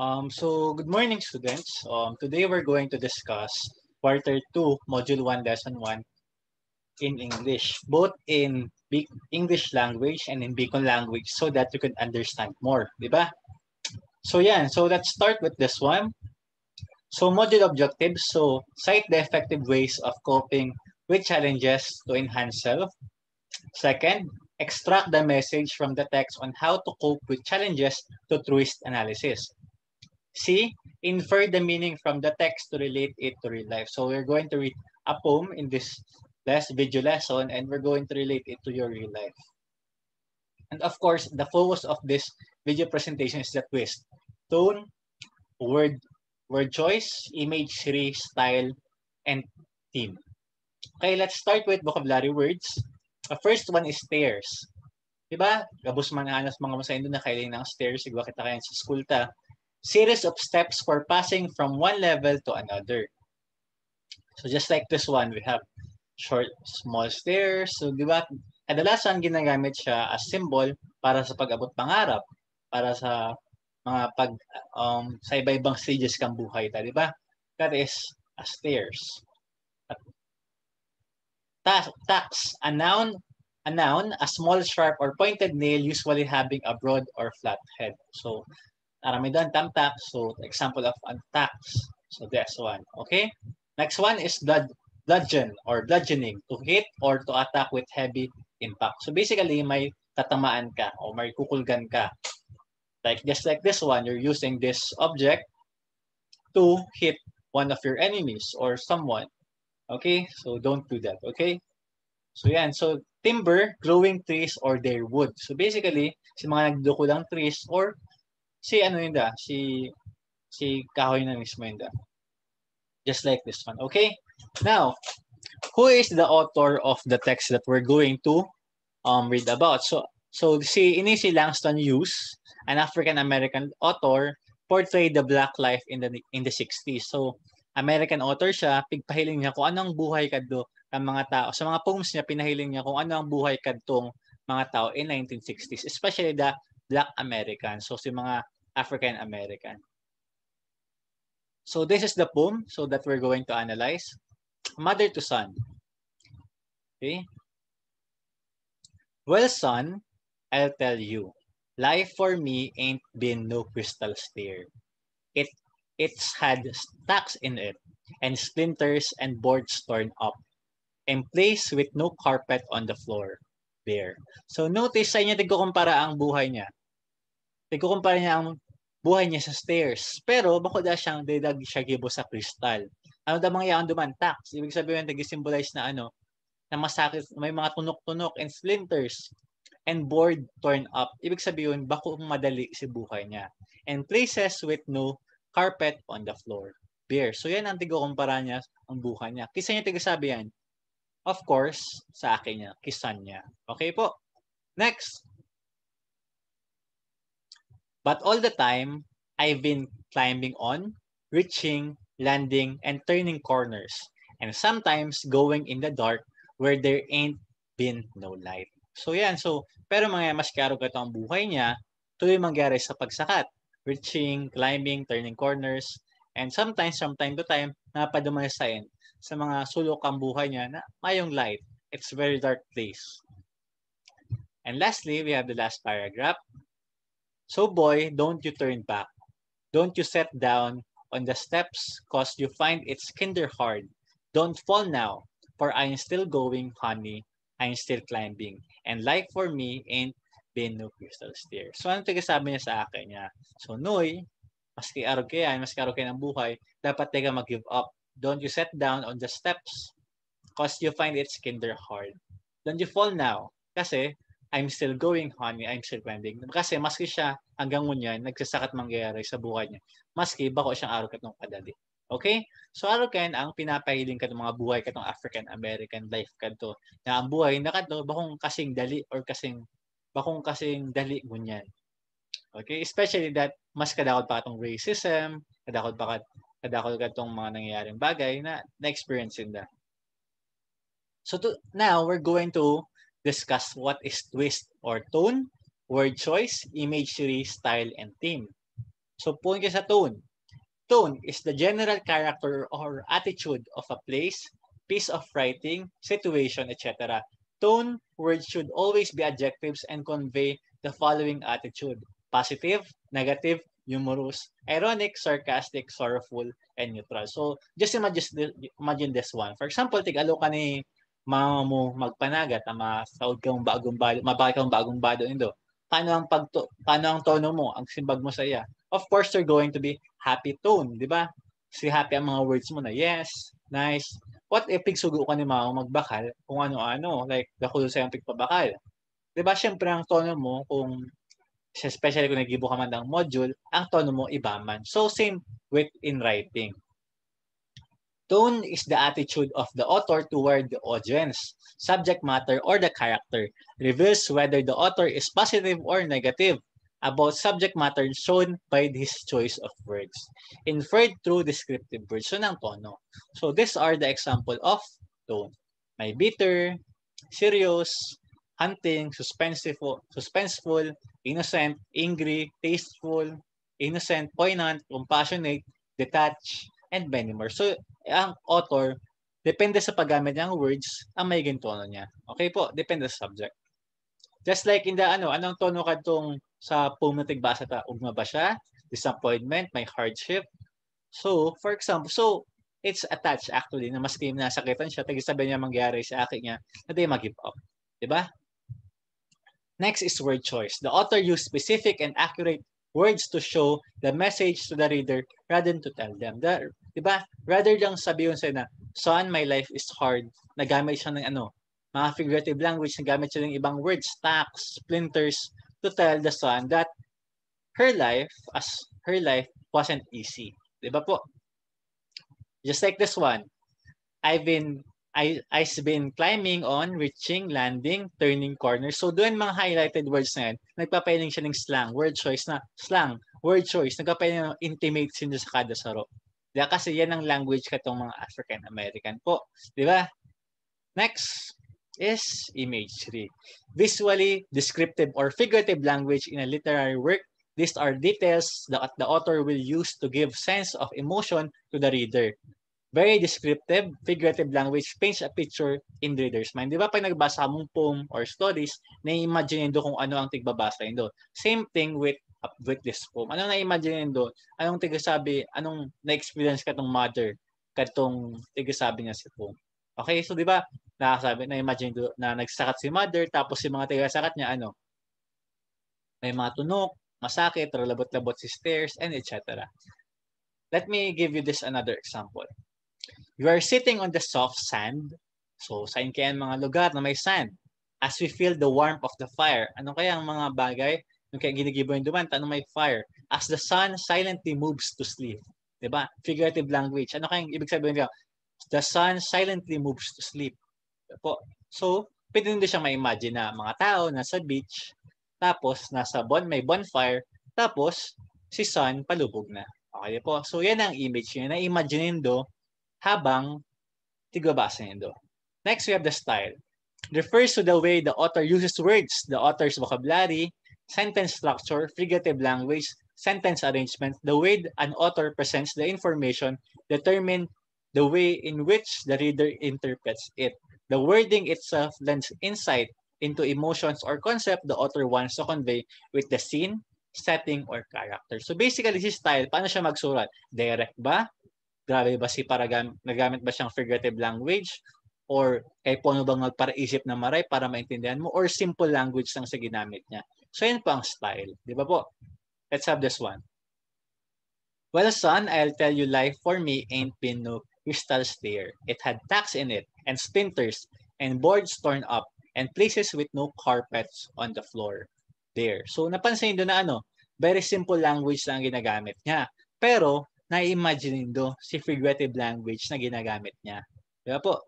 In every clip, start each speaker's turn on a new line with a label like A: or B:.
A: So good morning, students. Today we're going to discuss Quarter 2, Module 1, Lesson 1 in English, both in English language and in Bicol language so that you can understand more, di ba? So let's start with this one. So module objectives, so cite the effective ways of coping with challenges to enhance self. Second, extract the message from the text on how to cope with challenges to truist analysis. C, infer the meaning from the text to relate it to real life. So we're going to read a poem in this video lesson and we're going to relate it to your real life. And of course, the focus of this video presentation is the twist. Tone, word choice, imagery, style, and theme. Okay, let's start with vocabulary words. The first one is stairs. Diba? Gabos man anas mga masayin doon na kailangan ng stairs. Sigwa kita kayan sa school ta. Series of steps for passing from one level to another. So just like this one, we have short, small stairs. So di ba, kadalasan ginagamit siya as symbol para sa pag-abot pangarap, para sa mga sa iba-ibang stages kang buhay ta, di ba? That is a stairs. Tax, a noun, a small, sharp, or pointed nail usually having a broad or flat head. So marami doon, tamtak. So, example of tax. So, that's one. Okay? Next one is bludgeon or bludgeoning. To hit or to attack with heavy impact. So, basically, may tatamaan ka o may kukulgan ka. Just like this one, you're using this object to hit one of your enemies or someone. Okay? So, don't do that. Okay? So, yan. So, timber, growing trees or their wood. So, basically, si mga nagdukulang trees or si kahoy na mismo yun da. Just like this one. Okay? Now, who is the author of the text that we're going to read about? So si Langston Hughes, an African-American author, portrayed the black life in the 60s. So, American author siya, pigpahiling niya kung anong buhay kadto ng mga tao. Sa mga poems niya, pinahiling niya kung ano ang buhay kadtong mga tao in 1960s, especially the Black Americans. So, si mga African American. So this is the poem so that we're going to analyze. Mother to son. Okay. Well, son, I'll tell you, life for me ain't been no crystal stair. It's had stacks in it, and splinters and boards torn up, and place with no carpet on the floor. Bare. So notice sa inyo, tigkukumpara ang buhay niya. Tigkukumpara niya ang buhay niya sa stairs. Pero bako da siyang dedag siya gibo sa kristal. Ano da mangyayang duman? Tax. Ibig sabihin, nag-symbolize na na masakit, may mga tunok-tunok and splinters and board torn up. Ibig sabihin, bako madali si buhay niya. And places with no carpet on the floor. Bare. So yan ang tigkukumpara niya ang buhay niya. Kisa niya tigasabi yan? Of course, sa akin niya. Kisan niya. Okay po. Next. But all the time, I've been climbing on, reaching, landing, and turning corners, and sometimes going in the dark where there ain't been no light. So yan, pero mga mas karo ka ang buhay niya, tuloy mangyari sa pagsakat, reaching, climbing, turning corners, and sometimes, from time to time, napadumasain sa mga sulok ang buhay niya na mayong light. It's a very dark place. And lastly, we have the last paragraph. So boy, don't you turn back. Don't you set down on the steps cause you find it's kinder hard. Don't fall now, for I'm still going, honey. I'm still climbing. And life for me ain't been no crystal stair. So ano sabi niya sa akin niya? So Noy, maski araw kaya ng buhay, dapat teka mag-give up. Don't you set down on the steps cause you find it's kinder hard. Don't you fall now, kasi I'm still going, honey. I'm still climbing. Kasi maski siya hanggang ngunyan, nagsasakat mangyayari sa buhay niya. Maski bako siyang araw katong kadali. Okay? So araw kayan ang pinapahiling ka ng mga buhay katong African-American life kadto. Na ang buhay na kadto bakong kasing dali or bakong kasing dali ngunyan. Okay? Especially that mas kadakot pa katong racism, kadakot katong mga nangyayaring bagay na na-experience nila. So now we're going to discuss what is twist or tone, word choice, imagery, style, and theme. So, point ka sa tone. Tone is the general character or attitude of a place, piece of writing, situation, etc. Tone words should always be adjectives and convey the following attitude: positive, negative, humorous, ironic, sarcastic, sorrowful, and neutral. So, just imagine this one. For example, tig-alo ka ni mama mo magpanagat na masaod kang bagong bado, mabaki kang bagong bado indo. Paano ang tono mo, ang simbag mo sa iya? Of course, they're going to be happy tone, di ba? Si happy ang mga words mo na, yes, nice. What if pigsugo ka ni mama magbakal kung ano-ano, like gakulo sa'yo ang pigpabakal? Di ba, syempre ang tono mo, kung especially kung nag-ibo ka man ng module, ang tono mo iba man. So, same with in writing. Tone is the attitude of the author toward the audience, subject matter, or the character. Reveals whether the author is positive or negative about subject matter shown by his choice of words. Inferred through descriptive words. So, ng tono. So, these are the example of tone. May bitter, serious, hunting, suspenseful, innocent, angry, tasteful, innocent, poignant, compassionate, detached, and many more. So, ang author, depende sa paggamit ng words, ang may tono niya. Okay po, depende sa subject. Just like in the anong tono kadtong sa poem na tigbasa ta, ugma ba siya? Disappointment, may hardship. So, for example, it's attached actually na maski nasakitan siya, sabi niya mangyari sa akin niya, na di mag-give up. Diba? Next is word choice. The author used specific and accurate words to show the message to the reader rather than to tell them. Diba? Rather than sabihin sa'yo na, son, my life is hard, nagamit siya ng mga figurative language, nagamit siya ng ibang words, stacks, splinters, to tell the son that her life wasn't easy. Diba po? Just like this one, I've been climbing on, reaching, landing, turning corners. So doon mga highlighted words na yan, nagpapahiling siya ng slang, word choice, nagpapahiling ng intimate sin sa kada saro. Diba? Kasi yan ang language katong mga African American po. Diba? Next is imagery. Visually descriptive or figurative language in a literary work. These are details that the author will use to give sense of emotion to the reader. Very descriptive, figurative language paints a picture in the reader's mind. Di ba pag nagbasa mong poem or stories, na-imagine do kung ano ang tigbabasa do. Same thing with this poem. Ano na-imagine do? Anong tigasabi, anong na-experience ka tong mother, katong tigasabi niya si poem. Okay, so di ba, na-imagine do na nagsakat si mother, tapos si mga tigasakat niya, may mga tunok, masakit, labot-labot si stairs, and etc. Let me give you this another example. You are sitting on the soft sand. So, saan kaya ang mga lugar na may sand? As we feel the warmth of the fire. Ano kaya ang mga bagay? Yung kaya ginigibo yung duman, ano may fire? As the sun silently moves to sleep. Diba? Figurative language. Ano kaya ibig sabihin nila? The sun silently moves to sleep. Po. So, pwede nyo siyang ma-imagine na mga tao nasa beach, tapos may bonfire, tapos si sun palubog na. Okay po. So, yan ang image nyo. Na-imagine do habang tigbabasa nindo. Next, we have the style. Refers to the way the author uses words, the author's vocabulary, sentence structure, figurative language, sentence arrangement, the way an author presents the information, determine the way in which the reader interprets it. The wording itself lends insight into emotions or concept the author wants to convey with the scene, setting, or character. So basically, si style, paano siya magsulat? Direct ba? Grabe ba nagamit ba siyang figurative language? Or kay paano bang magparaisip na maray para maintindihan mo? Or simple language lang sa ginamit niya? So, yan po ang style. Di ba po? Let's have this one. Well, son, I'll tell you life for me ain't been no crystal stair. It had tacks in it, and splinters, and boards torn up, and places with no carpets on the floor. There. So, napansin doon na very simple language lang ginagamit niya. Pero, na-imagine do si figurative language na ginagamit niya. Diba po?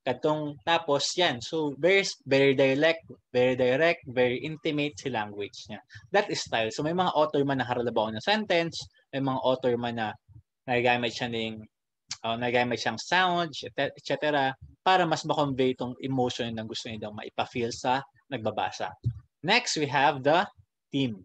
A: Tapos yan. So, very direct, very intimate si language niya. That is style. So, may mga author man na haralabaw ng sentence, may mga author man na nagamit siyang sound, etc. para mas ma-convey itong emotion na gusto niya daw maipa-feel sa nagbabasa. Next, we have the theme.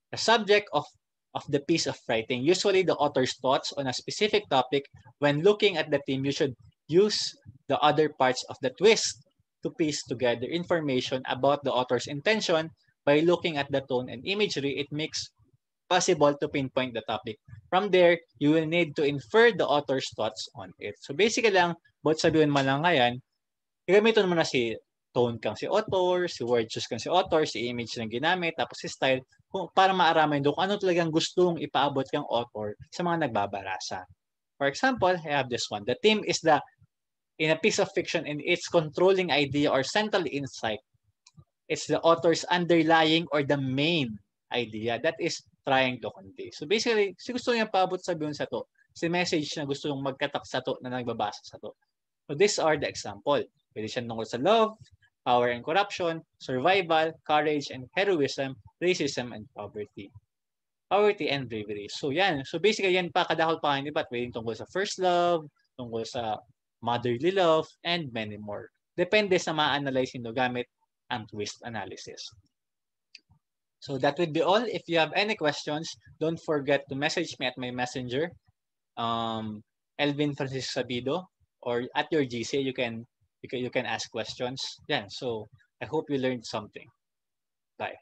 A: The subject of of the piece of writing. Usually, the author's thoughts on a specific topic. When looking at the theme, you should use the other parts of the twist to piece together information about the author's intention. By looking at the tone and imagery, it makes possible to pinpoint the topic. From there, you will need to infer the author's thoughts on it. So basically lang, bot sabihin mo lang ngayon, gamitin mo na si tone kang si author, si word choice kang si author, si image ng ginamit, tapos si style, para maaraman doon kung ano talagang gustong ipaabot kang author sa mga nagbabasa. For example, I have this one. The theme is in a piece of fiction and its controlling idea or central insight. It's the author's underlying or the main idea that is trying to convey. So basically, si gusto niya paabot sabihin sa to, si message na gusto yung magkatak sa to na nagbabasa sa to. So these are the example. Pwede siya tungkol sa love, power and corruption, survival, courage and heroism, racism and poverty. Poverty and bravery. So yan. So basically yan pa kadakol pa kayo, diba? Pwede tungkol sa first love, tungkol sa motherly love, and many more. Depende sa ma-analyze nyo gamit ang twist analysis. So that would be all. If you have any questions, don't forget to message me at my messenger, Elvin Francisco Sabido, or at your GC. You can ask questions. Yeah. So I hope you learned something. Bye.